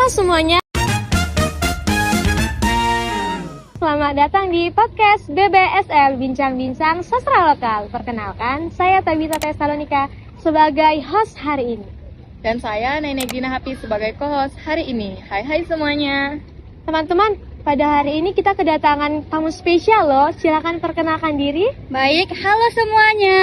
Halo semuanya. Selamat datang di podcast BBSL Bincang-Bincang Sastra Lokal. Perkenalkan, saya Tabita Tesalonika sebagai host hari ini. Dan saya Nenek Dina Hafiz sebagai co-host hari ini. Hai semuanya. Teman-teman, pada hari ini kita kedatangan tamu spesial loh. Silakan perkenalkan diri. Baik, halo semuanya.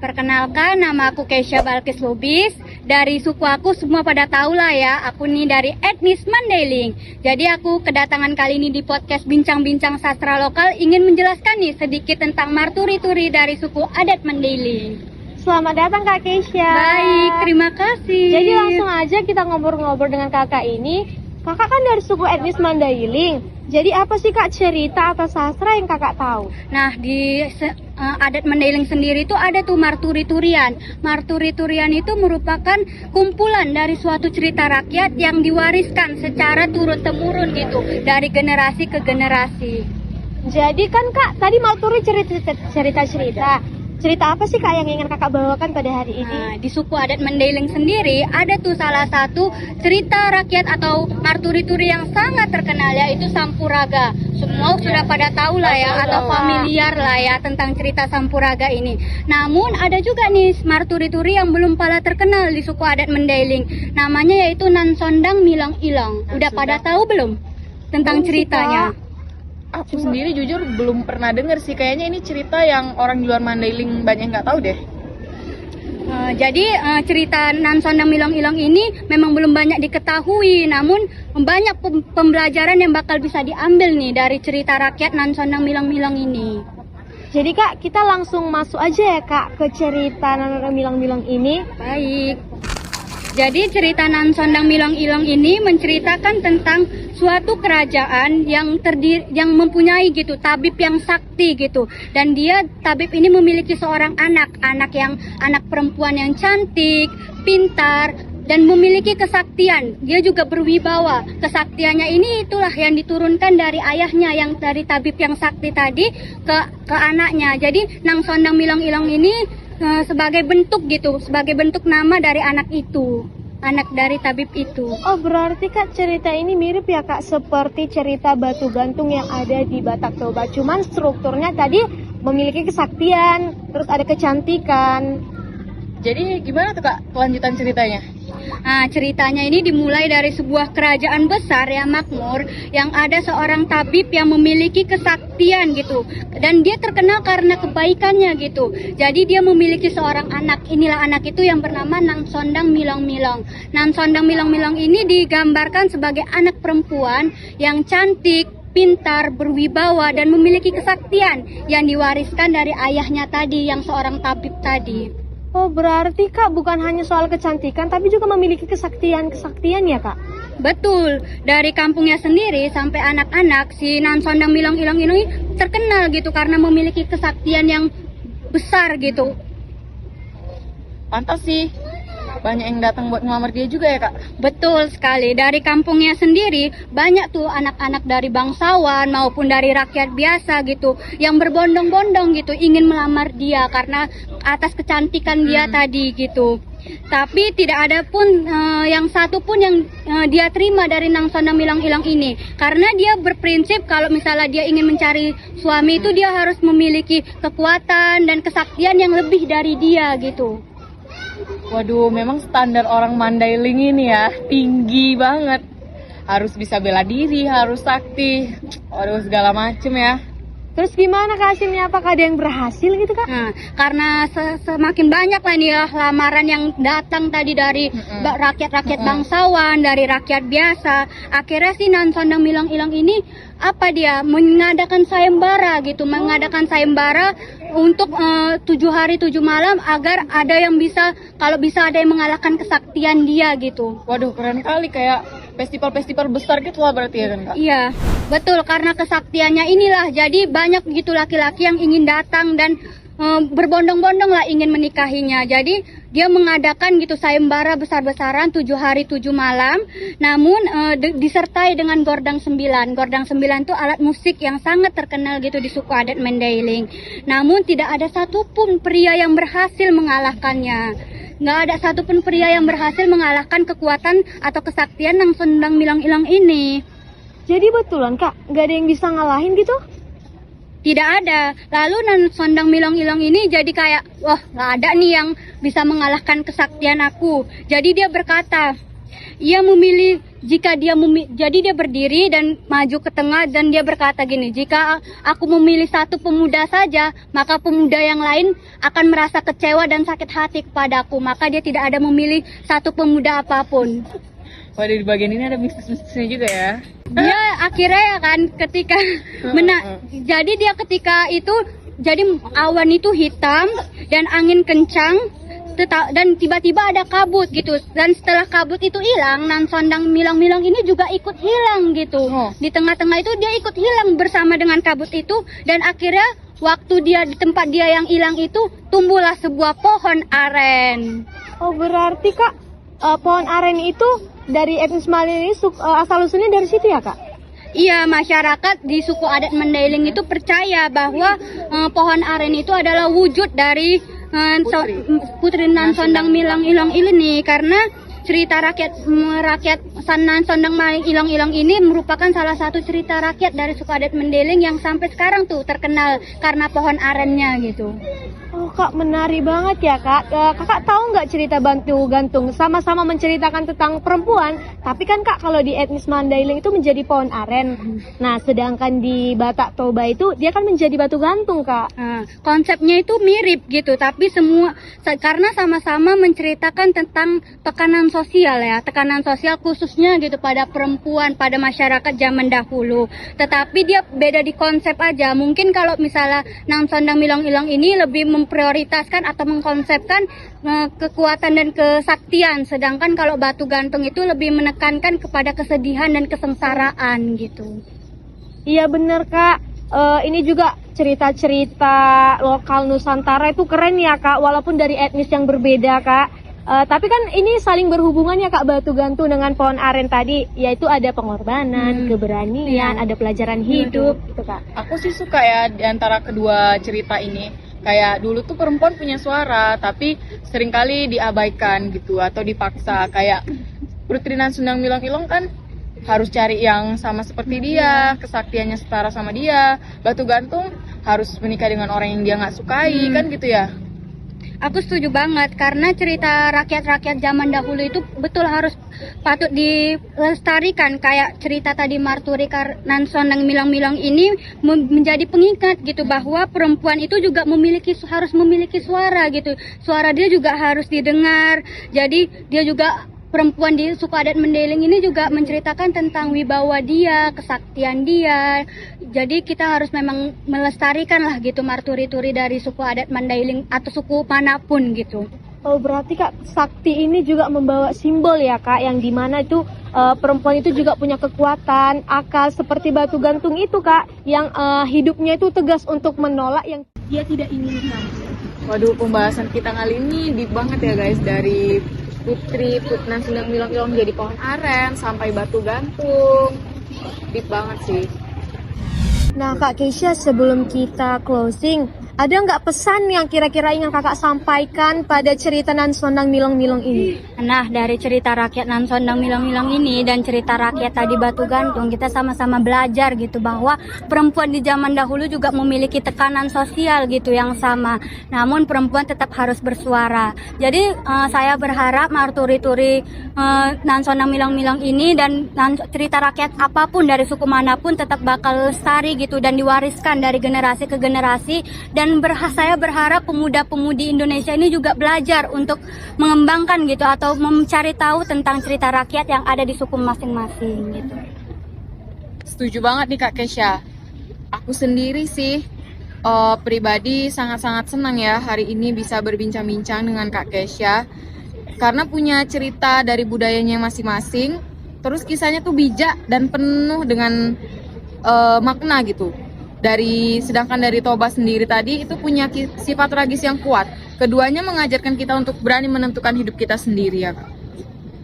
Perkenalkan, nama aku Keisha Balkis Lubis. Dari suku aku semua pada tahu lah ya, aku nih dari etnis Mandailing. Jadi aku kedatangan kali ini di podcast Bincang-Bincang Sastra Lokal ingin menjelaskan nih sedikit tentang marturi-turi dari suku adat Mandailing. Selamat datang Kak Keisha. Baik, terima kasih. Jadi langsung aja kita ngobrol-ngobrol dengan kakak ini. Kakak kan dari suku etnis Mandailing. Jadi apa sih Kak cerita atau sastra yang kakak tahu? Nah, di adat Mandailing sendiri itu ada tuh marturi-turian. Marturi-turian itu merupakan kumpulan dari suatu cerita rakyat yang diwariskan secara turun-temurun gitu, dari generasi ke generasi. Jadi kan Kak, tadi marturi cerita-cerita. Cerita apa sih Kak yang ingin kakak bawakan pada hari ini? Nah, di suku adat Mandailing sendiri ada tuh salah satu cerita rakyat atau marturi-turi yang sangat terkenal, yaitu Sampuraga. Semua sudah pada tahu lah ya, atau familiar lah ya tentang cerita Sampuraga ini. Namun ada juga nih marturi-turi yang belum pada terkenal di suku adat Mandailing. Namanya yaitu Nansondang Milang Ilang. Udah pada tahu belum tentang ceritanya? Aku sendiri jujur belum pernah denger sih. Kayaknya ini cerita yang orang di luar Mandailing banyak nggak tahu deh. Jadi cerita Nansondang Milang Ilang ini memang belum banyak diketahui, namun banyak pembelajaran yang bakal bisa diambil nih dari cerita rakyat Nansondang Milang Ilang ini. Jadi Kak, kita langsung masuk aja ya Kak ke cerita Nansondang Milang Ilang ini. Baik. Jadi cerita Nansondang Milang Ilang ini menceritakan tentang suatu kerajaan yang mempunyai gitu tabib yang sakti gitu, dan dia tabib ini memiliki seorang anak perempuan yang cantik, pintar, dan memiliki kesaktian. Dia juga berwibawa. Kesaktiannya ini itulah yang diturunkan dari ayahnya yang dari tabib yang sakti tadi ke anaknya. Jadi Nansondang Milang Ilang ini sebagai bentuk nama dari anak dari tabib itu. Oh, berarti Kak cerita ini mirip ya Kak seperti cerita batu gantung yang ada di Batak Toba. Cuman strukturnya tadi memiliki kesaktian, terus ada kecantikan. Jadi gimana tuh Kak kelanjutan ceritanya? Nah, ceritanya ini dimulai dari sebuah kerajaan besar yang makmur, yang ada seorang tabib yang memiliki kesaktian gitu, dan dia terkenal karena kebaikannya gitu. Jadi dia memiliki seorang anak. Inilah anak itu yang bernama Nansondang Milang Milang. Nansondang Milang Milang ini digambarkan sebagai anak perempuan yang cantik, pintar, berwibawa, dan memiliki kesaktian yang diwariskan dari ayahnya tadi yang seorang tabib tadi. Oh, berarti Kak bukan hanya soal kecantikan tapi juga memiliki kesaktian ya Kak? Betul, dari kampungnya sendiri sampai anak-anak, si Nansondang Milang Ilang ini terkenal gitu karena memiliki kesaktian yang besar gitu. Pantas sih, banyak yang datang buat ngelamar dia juga ya Kak? Betul sekali, dari kampungnya sendiri banyak tuh anak-anak dari bangsawan maupun dari rakyat biasa gitu yang berbondong-bondong gitu ingin melamar dia karena atas kecantikan dia tadi gitu. Tapi tidak ada pun yang satu pun yang dia terima dari Nansondang Milang Ilang ini, karena dia berprinsip kalau misalnya dia ingin mencari suami itu dia harus memiliki kekuatan dan kesaktian yang lebih dari dia gitu. Waduh, memang standar orang Mandailing ini ya tinggi banget. Harus bisa bela diri, harus sakti, waduh segala macem ya. Terus gimana Kak hasilnya? Apakah ada yang berhasil gitu Kak? Nah, karena semakin banyak lah nih ya lamaran yang datang tadi dari rakyat-rakyat bangsawan, dari rakyat biasa. Akhirnya si Nansondang Milang Ilang ini mengadakan sayembara gitu, mengadakan sayembara untuk 7 hari 7 malam agar ada yang bisa, kalau bisa ada yang mengalahkan kesaktian dia gitu. Waduh, keren kali, kayak festival-festival besar gitu lah berarti ya kan Kak? Iya, betul, karena kesaktiannya inilah jadi banyak gitu laki-laki yang ingin datang dan berbondong-bondong lah ingin menikahinya. Jadi dia mengadakan gitu sayembara besar-besaran 7 hari 7 malam. Namun disertai dengan Gordang 9. Gordang 9 itu alat musik yang sangat terkenal gitu di suku adat Mandailing. Namun tidak ada satupun pria yang berhasil mengalahkannya. nggak ada satupun pria yang berhasil mengalahkan kekuatan atau kesaktian Nang Sondang Milang Ilang ini. Jadi betulan kak, nggak ada yang bisa ngalahin gitu? Tidak ada. Lalu Nang Sondang Milang Ilang ini jadi kayak, wah nggak ada nih yang bisa mengalahkan kesaktian aku. Jadi dia berkata, jadi dia berdiri dan maju ke tengah dan dia berkata gini, jika aku memilih satu pemuda saja, maka pemuda yang lain akan merasa kecewa dan sakit hati kepadaku. Maka dia tidak ada memilih satu pemuda apapun. Waduh, di bagian ini ada mistis-mistisnya juga ya. Dia akhirnya ya kan ketika jadi dia ketika itu jadi awan itu hitam dan angin kencang dan tiba-tiba ada kabut gitu, dan setelah kabut itu hilang, Nang Sondang Milang Milang ini juga ikut hilang gitu. Di tengah-tengah itu dia ikut hilang bersama dengan kabut itu, dan akhirnya waktu dia di tempat dia yang hilang itu tumbuhlah sebuah pohon aren. Oh berarti kak, pohon aren itu dari etnis Mandailing ini asal usulnya dari situ ya kak? Iya, masyarakat di suku adat Mandailing itu percaya bahwa pohon aren itu adalah wujud dari Putri Nang Sondang Milang Ilang ini, karena cerita rakyat Nang Sondang Milang Ilang ini merupakan salah satu cerita rakyat dari suku adat Mandailing yang sampai sekarang tuh terkenal karena pohon arennya gitu. Oh kak, menarik banget ya kak. Kakak tahu nggak cerita Bantu Gantung? Sama-sama menceritakan tentang perempuan, tapi kan kak kalau di etnis Mandailing itu menjadi pohon aren. Nah, sedangkan di Batak Toba itu dia kan menjadi batu gantung kak. Konsepnya itu mirip gitu, tapi semua karena sama-sama menceritakan tentang tekanan sosial ya, tekanan sosial khususnya gitu pada perempuan, pada masyarakat zaman dahulu. Tetapi dia beda di konsep aja. Mungkin kalau misalnya Nang Sondang Milang Ilang ini lebih memprioritaskan atau mengkonsepkan kekuatan dan kesaktian, sedangkan kalau Batu Gantung itu lebih menekankan kepada kesedihan dan kesengsaraan gitu. Iya bener kak. Ini juga cerita-cerita lokal Nusantara itu keren ya kak, walaupun dari etnis yang berbeda kak. Tapi kan ini saling berhubungan ya kak, Batu Gantung dengan pohon aren tadi, yaitu ada pengorbanan, keberanian, ada pelajaran hidup gitu kak. Aku sih suka ya di antara kedua cerita ini. Kayak dulu tuh perempuan punya suara, tapi seringkali diabaikan gitu atau dipaksa. Kayak Putri Nang Sondang Milang Ilang kan harus cari yang sama seperti dia, kesaktiannya setara sama dia. Batu Gantung harus menikah dengan orang yang dia nggak sukai, kan gitu ya. Aku setuju banget, karena cerita rakyat-rakyat zaman dahulu itu betul harus patut dilestarikan. Kayak cerita tadi Marturi Nang Sondang Milang Milang ini menjadi pengingat gitu, bahwa perempuan itu juga harus memiliki suara gitu. Suara dia juga harus didengar. Jadi dia juga, perempuan di suku adat Mandailing ini juga menceritakan tentang wibawa dia, kesaktian dia. Jadi kita harus memang melestarikan lah gitu marturi-turi dari suku adat Mandailing atau suku manapun gitu. Oh berarti kak, sakti ini juga membawa simbol ya kak, yang dimana itu perempuan itu juga punya kekuatan, akal seperti Batu Gantung itu kak, yang hidupnya itu tegas untuk menolak yang dia tidak inginkan. Waduh, pembahasan kita kali ini deep banget ya guys, dari Putri Nang Sondang Milang Ilang jadi pohon aren sampai Batu Gantung. Deep banget sih. Nah Kak Keisha, sebelum kita closing, ada nggak pesan yang kira-kira ingin kakak sampaikan pada cerita Nang Sondang Milang Milang ini? Nah, dari cerita rakyat Nang Sondang Milang Milang ini dan cerita rakyat tadi Batu Gantung, kita sama-sama belajar gitu bahwa perempuan di zaman dahulu juga memiliki tekanan sosial gitu yang sama. Namun perempuan tetap harus bersuara. Jadi saya berharap marturi-turi Nang Sondang Milang Milang ini dan cerita rakyat apapun dari suku manapun tetap bakal lestari gitu dan diwariskan dari generasi ke generasi. Dan saya berharap pemuda-pemudi Indonesia ini juga belajar untuk mengembangkan gitu atau mencari tahu tentang cerita rakyat yang ada di suku masing-masing gitu. Setuju banget nih Kak Keisha. Aku sendiri sih pribadi sangat-sangat senang ya hari ini bisa berbincang-bincang dengan Kak Keisha, karena punya cerita dari budayanya masing-masing, terus kisahnya tuh bijak dan penuh dengan makna gitu. Sedangkan dari Toba sendiri tadi itu punya sifat tragis yang kuat. Keduanya mengajarkan kita untuk berani menentukan hidup kita sendiri ya Kak.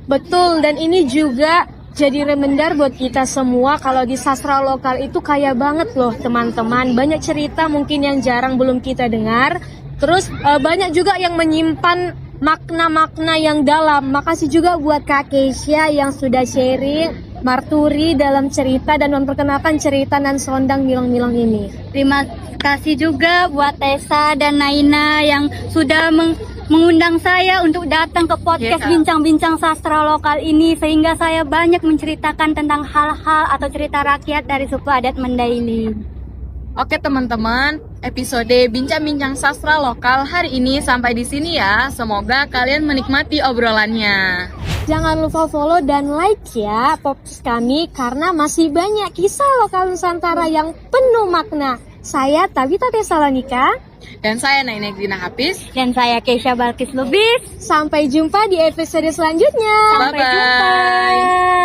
Betul, dan ini juga jadi reminder buat kita semua kalau di sastra lokal itu kaya banget loh teman-teman. Banyak cerita mungkin yang jarang belum kita dengar. Terus banyak juga yang menyimpan makna-makna yang dalam. Makasih juga buat Kak Keisha yang sudah sharing Marturi dalam cerita dan memperkenalkan cerita Nan Sondang Milong-Milong ini. Terima kasih juga buat Tessa dan Naina yang sudah mengundang saya untuk datang ke podcast Kak. Bincang-Bincang Sastra Lokal ini, sehingga saya banyak menceritakan tentang hal-hal atau cerita rakyat dari suku adat Mandailing. Oke teman-teman, episode Bincang-Bincang Sastra Lokal hari ini sampai di sini ya. Semoga kalian menikmati obrolannya. Jangan lupa follow dan like ya podcast kami karena masih banyak kisah lokal Nusantara yang penuh makna. Saya Tabita Tesalonika. Dan saya Naina Gina Hafiz. Dan saya Keisha Balkis Lubis. Sampai jumpa di episode selanjutnya. Bye-bye. Sampai jumpa.